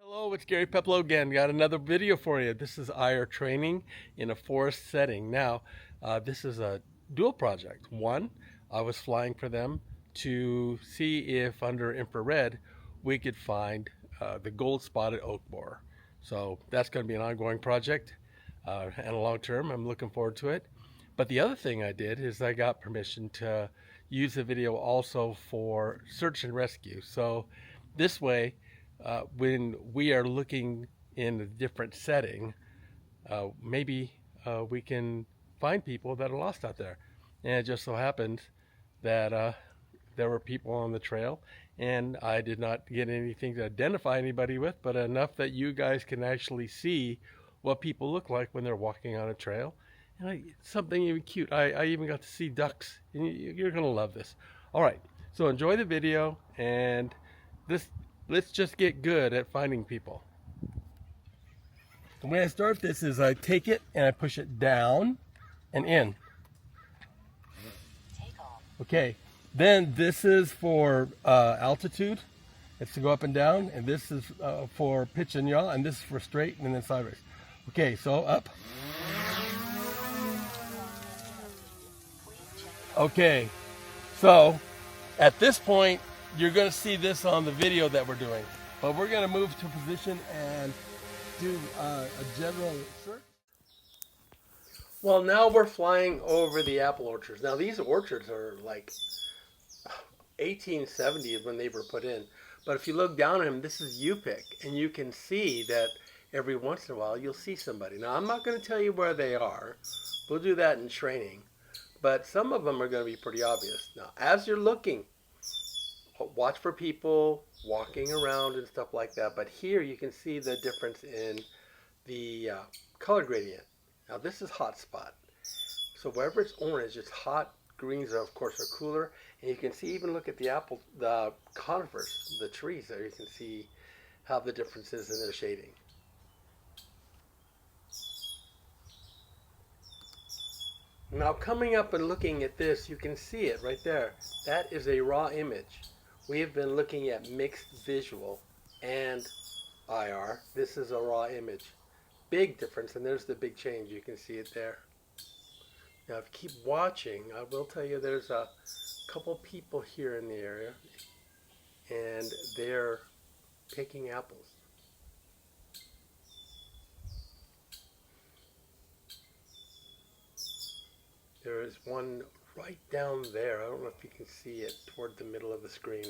Hello, it's Gerald Peplow again. Got another video for you. This is IR training in a forest setting. Now, this is a dual project. One, I was flying for them to see if under infrared we could find the Goild Spotted Oak Borer. So that's going to be an ongoing project and a long term. I'm looking forward to it. But the other thing I did is I got permission to use the video also for search and rescue. So this way, when we are looking in a different setting, maybe we can find people that are lost out there. And it just so happened that there were people on the trail, and I did not get anything to identify anybody with, but enough that you guys can actually see what people look like when they're walking on a trail. And something even cute. I even got to see ducks. And you're going to love this. All right, so enjoy the video, and let's just get good at finding people. The way I start this is I take it and I push it down and in. Okay, then this is for altitude. It's to go up and down, and this is for pitch and yaw, and this is for straight and then sideways. Okay, so up. Okay, so at this point, you're going to see this on the video that we're doing, but we're going to move to position and do a general search. Well, now we're flying over the apple orchards. Now these orchards are like 1870 is when they were put in, but if you look down at them, this is U-pick, and you can see that every once in a while you'll see somebody. Now I'm not going to tell you where they are. We'll do that in training, but some of them are going to be pretty obvious. Now as you're looking, watch for people walking around and stuff like that. But here you can see the difference in the color gradient. Now this is hot spot. So wherever it's orange, it's hot. Greens are, of course, are cooler. And you can see, even look at the conifers, the trees there. You can see how the difference is in their shading. Now coming up and looking at this, you can see it right there. That is a raw image. We have been looking at mixed visual and IR. This is a raw image. Big difference, and there's the big change. You can see it there. Now, if you keep watching, I will tell you there's a couple people here in the area, and they're picking apples. There is one right down there. I don't know if you can see it toward the middle of the screen.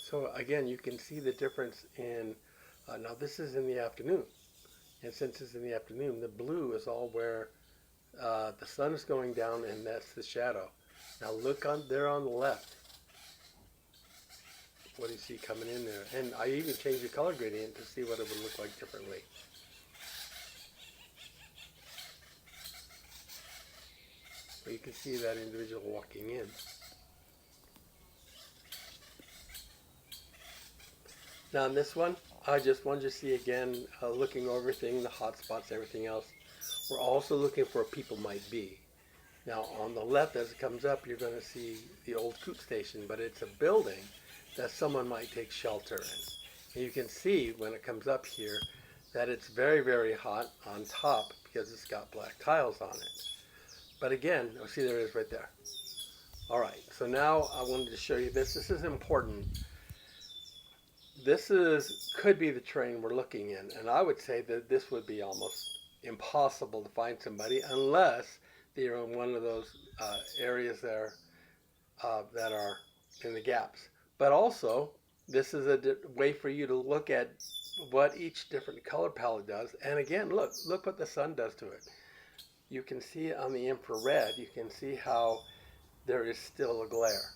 So again, you can see the difference in, now this is in the afternoon. And since it's in the afternoon, the blue is all where the sun is going down, and that's the shadow. Now look on there on the left. What do you see coming in there? And I even changed the color gradient to see what it would look like differently. So you can see that individual walking in. Now in this one, I just wanted to see again, looking over everything, the hot spots, everything else. We're also looking for where people might be. Now on the left, as it comes up, you're going to see the old coot station, but it's a building that someone might take shelter in. And you can see when it comes up here that it's very, very hot on top because it's got black tiles on it. But again, you'll see there it is right there. All right, so now I wanted to show you this. This is important. This could be the terrain we're looking in, and I would say that this would be almost impossible to find somebody unless they are in one of those areas there that are in the gaps. But also, this is a way for you to look at what each different color palette does. And again, look what the sun does to it. You can see on the infrared, you can see how there is still a glare.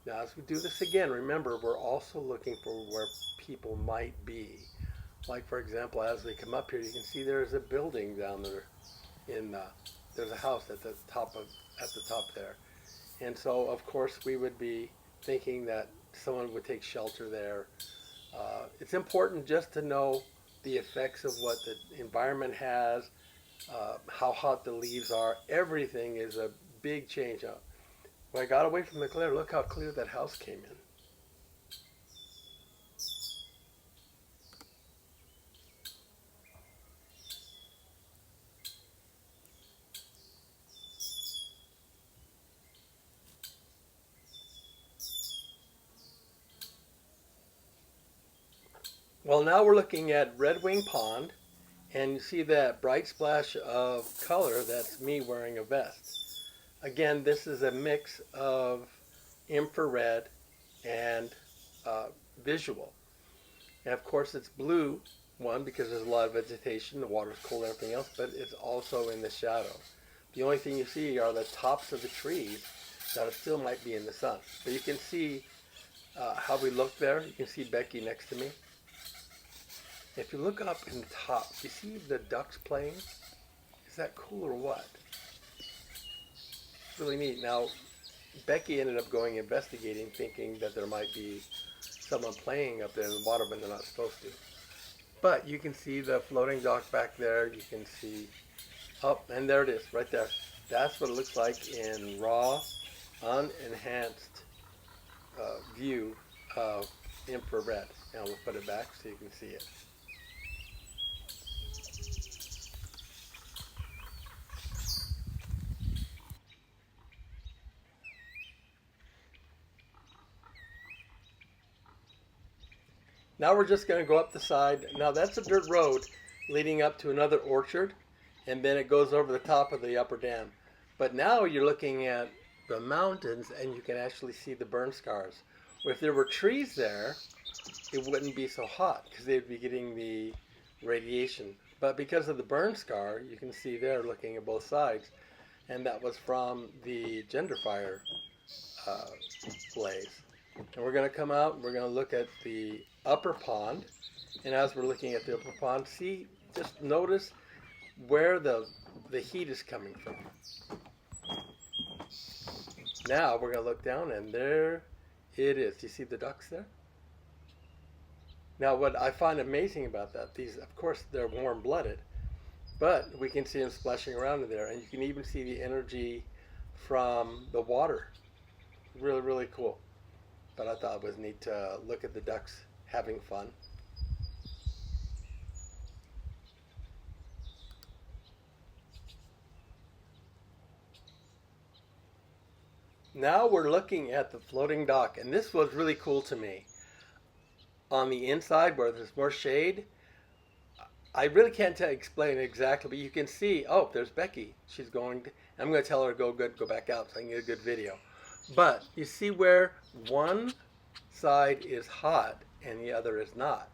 Now, as we do this again, remember, we're also looking for where people might be. Like, for example, as we come up here, you can see there's a building down there. There's a house at the top there. And so, of course, we would be thinking that someone would take shelter there. It's important just to know the effects of what the environment has, how hot the leaves are. Everything is a big change. When I got away from the glare, look how clear that house came in. Well, now we're looking at Red Wing Pond, and you see that bright splash of color. That's me wearing a vest. Again, this is a mix of infrared and visual. And of course it's blue, one, because there's a lot of vegetation, the water's cold and everything else, but it's also in the shadow. The only thing you see are the tops of the trees that still might be in the sun. But you can see how we look there. You can see Becky next to me. If you look up in the top, you see the ducks playing? Is that cool or what? It's really neat. Now, Becky ended up going investigating, thinking that there might be someone playing up there in the water, but they're not supposed to. But you can see the floating dock back there. You can see, oh, and there it is, right there. That's what it looks like in raw, unenhanced view of infrared. Now we'll put it back so you can see it. Now we're just going to go up the side. Now that's a dirt road leading up to another orchard, and then it goes over the top of the upper dam. But now you're looking at the mountains, and you can actually see the burn scars. If there were trees there, it wouldn't be so hot because they'd be getting the radiation. But because of the burn scar, you can see there looking at both sides, and that was from the gender fire blaze. And we're going to come out and we're going to look at the upper pond. And as we're looking at the upper pond, see, just notice where the heat is coming from. Now we're going to look down, and there it is. You see the ducks there? Now what I find amazing about that, these, of course, they're warm-blooded, but we can see them splashing around in there, and you can even see the energy from the water. Really, really cool. But I thought it was neat to look at the ducks having fun. Now we're looking at the floating dock, and this was really cool to me. On the inside where there's more shade, I really can't explain exactly, but you can see, oh, there's Becky. She's going, I'm going to tell her to go back out so I can get a good video. But you see where one side is hot and the other is not.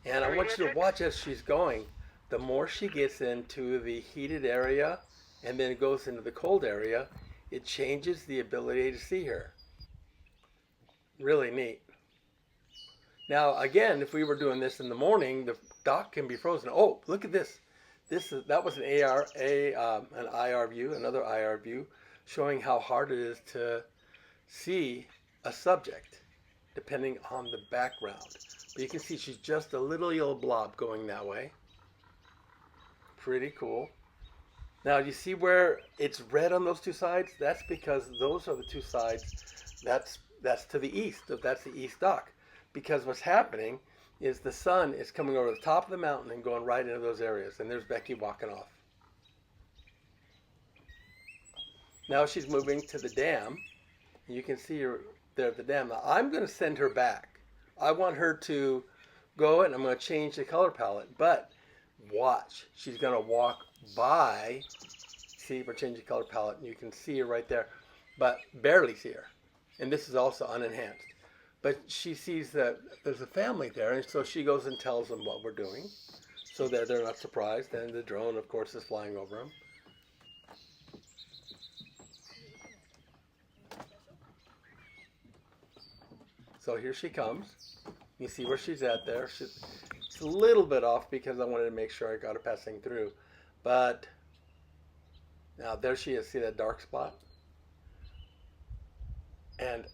And I want you to watch as she's going. The more she gets into the heated area and then goes into the cold area, it changes the ability to see her. Really neat. Now again, if we were doing this in the morning, the dock can be frozen. Oh, look at this. That was an IR view, another IR view, showing how hard it is to see a subject depending on the background. But you can see she's just a little yellow blob going that way. Pretty cool. Now you see where it's red on those two sides? That's because those are the two sides. That's to the east. That's the east dock. Because what's happening is the sun is coming over the top of the mountain and going right into those areas. And there's Becky walking off. Now she's moving to the dam. You can see her there at the dam. Now I'm going to send her back. I want her to go, and I'm going to change the color palette. But watch. She's going to walk by. See, we're changing color palette, and you can see her right there. But barely see her. And this is also unenhanced. But she sees that there's a family there, and so she goes and tells them what we're doing. So they're not surprised. And the drone, of course, is flying over them. So here she comes. You see where she's at there. It's a little bit off because I wanted to make sure I got her passing through. But now there she is. See that dark spot? And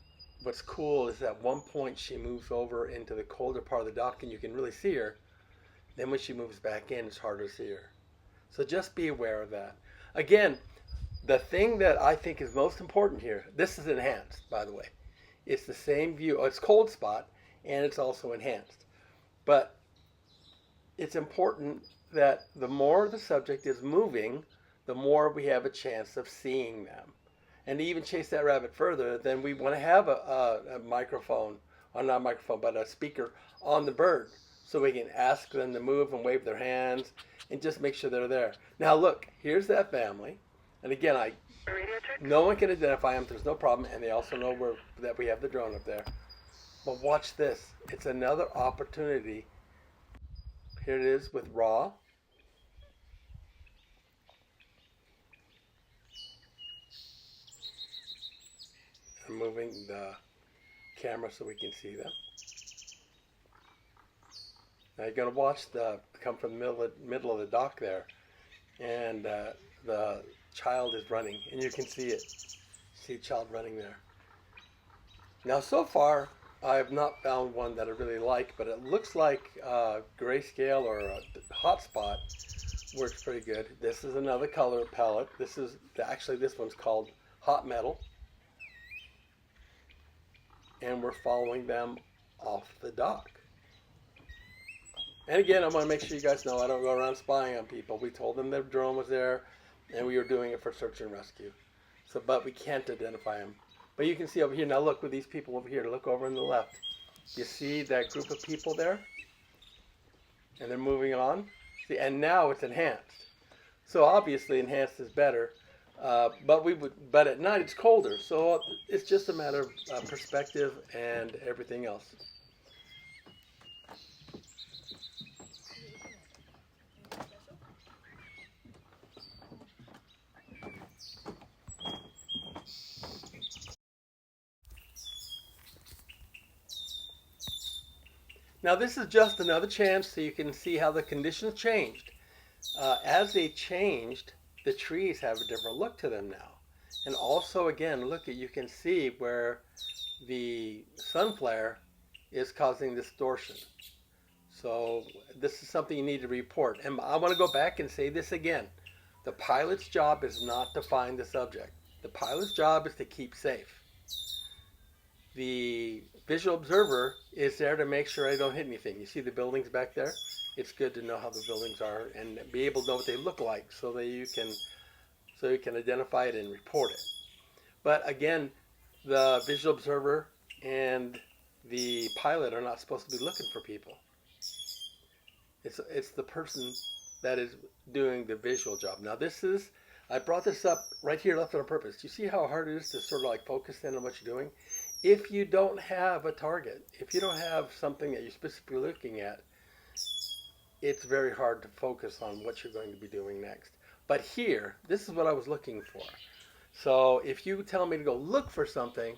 what's cool is at one point she moves over into the colder part of the dock and you can really see her. Then when she moves back in, it's harder to see her. So just be aware of that. Again, the thing that I think is most important here, this is enhanced, by the way. It's the same view. Oh, it's cold spot, and it's also enhanced. But it's important that the more the subject is moving, the more we have a chance of seeing them. And to even chase that rabbit further, then we want to have a microphone, or not a microphone, but a speaker on the bird, so we can ask them to move and wave their hands and just make sure they're there. Now look, here's that family. And again, no one can identify them. There's no problem. And they also know that we have the drone up there. But watch this. It's another opportunity. Here it is with raw. I'm moving the camera so we can see them. Now you're going to watch come from the middle of the dock there. And the child is running, and you can see it. See a child running there. Now, so far, I have not found one that I really like, but it looks like grayscale or a hotspot works pretty good. This is another color palette. This one's called Hot Metal, and we're following them off the dock. And again, I want to make sure you guys know I don't go around spying on people. We told them their drone was there, and we were doing it for search and rescue. So, but we can't identify them. But you can see over here, now look with these people over here, look over on the left. You see that group of people there? And they're moving on. See, and now it's enhanced. So obviously enhanced is better. But at night it's colder. So it's just a matter of perspective and everything else. Now this is just another chance so you can see how the conditions changed. As they changed, the trees have a different look to them now. And also again, you can see where the sun flare is causing distortion. So this is something you need to report. And I want to go back and say this again. The pilot's job is not to find the subject. The pilot's job is to keep safe. The visual observer is there to make sure I don't hit anything. You see the buildings back there? It's good to know how the buildings are and be able to know what they look like so that you can identify it and report it. But again, the visual observer and the pilot are not supposed to be looking for people. It's the person that is doing the visual job. Now I brought this up right here left on purpose. Do you see how hard it is to sort of like focus in on what you're doing? If you don't have a target, if you don't have something that you're specifically looking at, it's very hard to focus on what you're going to be doing next. But here, this is what I was looking for. So if you tell me to go look for something,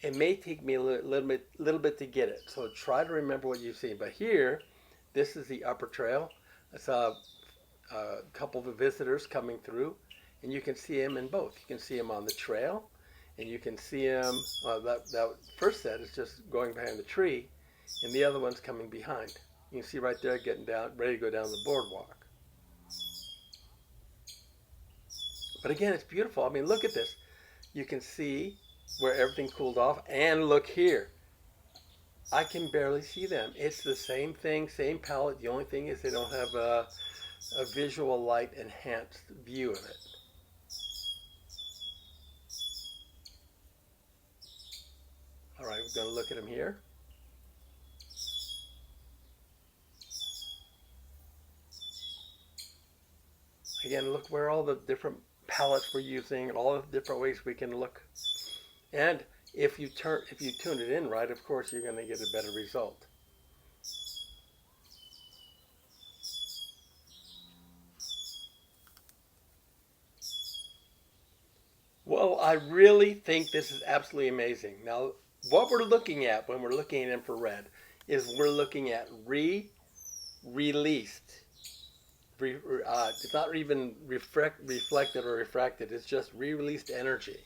it may take me a little bit to get it. So try to remember what you've seen. But here, this is the upper trail. I saw a couple of visitors coming through, and you can see them in both. You can see them on the trail, and you can see them, that first set is just going behind the tree, and the other one's coming behind. You can see right there getting down, ready to go down the boardwalk. But again, it's beautiful. I mean, look at this. You can see where everything cooled off, and look here. I can barely see them. It's the same thing, same palette. The only thing is they don't have a visual light enhanced view of it. All right, we're going to look at them here. Again, look where all the different palettes we're using and all the different ways we can look. And if you tune it in right, of course, you're going to get a better result. Well, I really think this is absolutely amazing. Now, what we're looking at when we're looking at infrared is we're looking at released. It's not even reflected or refracted. It's just re-released energy.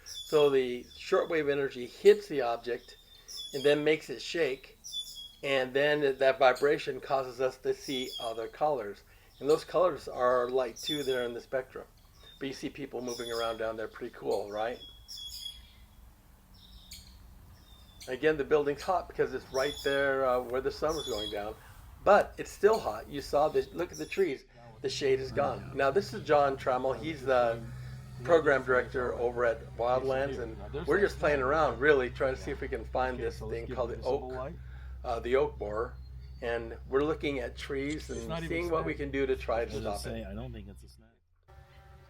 So the shortwave energy hits the object and then makes it shake, and then that vibration causes us to see other colors. And those colors are light too that are in the spectrum. But you see people moving around down there, pretty cool, right? Again, the building's hot because it's right there where the sun was going down. But it's still hot. You saw this, look at the trees. The shade is gone. Now this is John Trammell. He's the program director over at Wildlands, and we're just playing around, really trying to see if we can find this thing called the oak borer, and we're looking at trees and seeing what we can do to try to stop it. I don't think it's a snag.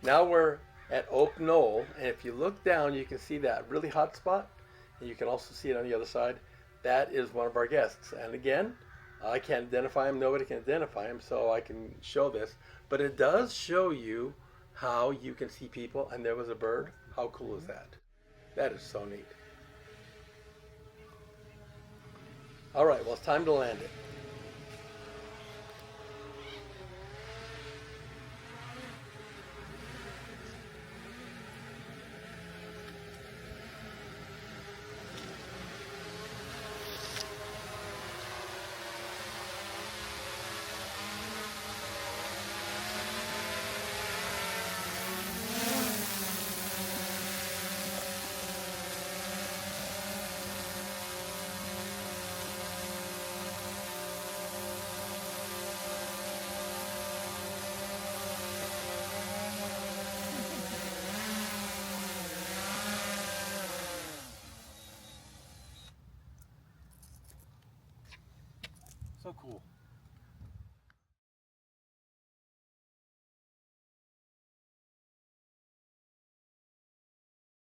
Now we're at Oak Knoll, and if you look down, you can see that really hot spot, and you can also see it on the other side. That is one of our guests, and again, I can't identify him. Nobody can identify him, so I can show this, but it does show you how you can see people, and there was a bird. How cool is that? That is so neat. All right, well, it's time to land it. So cool.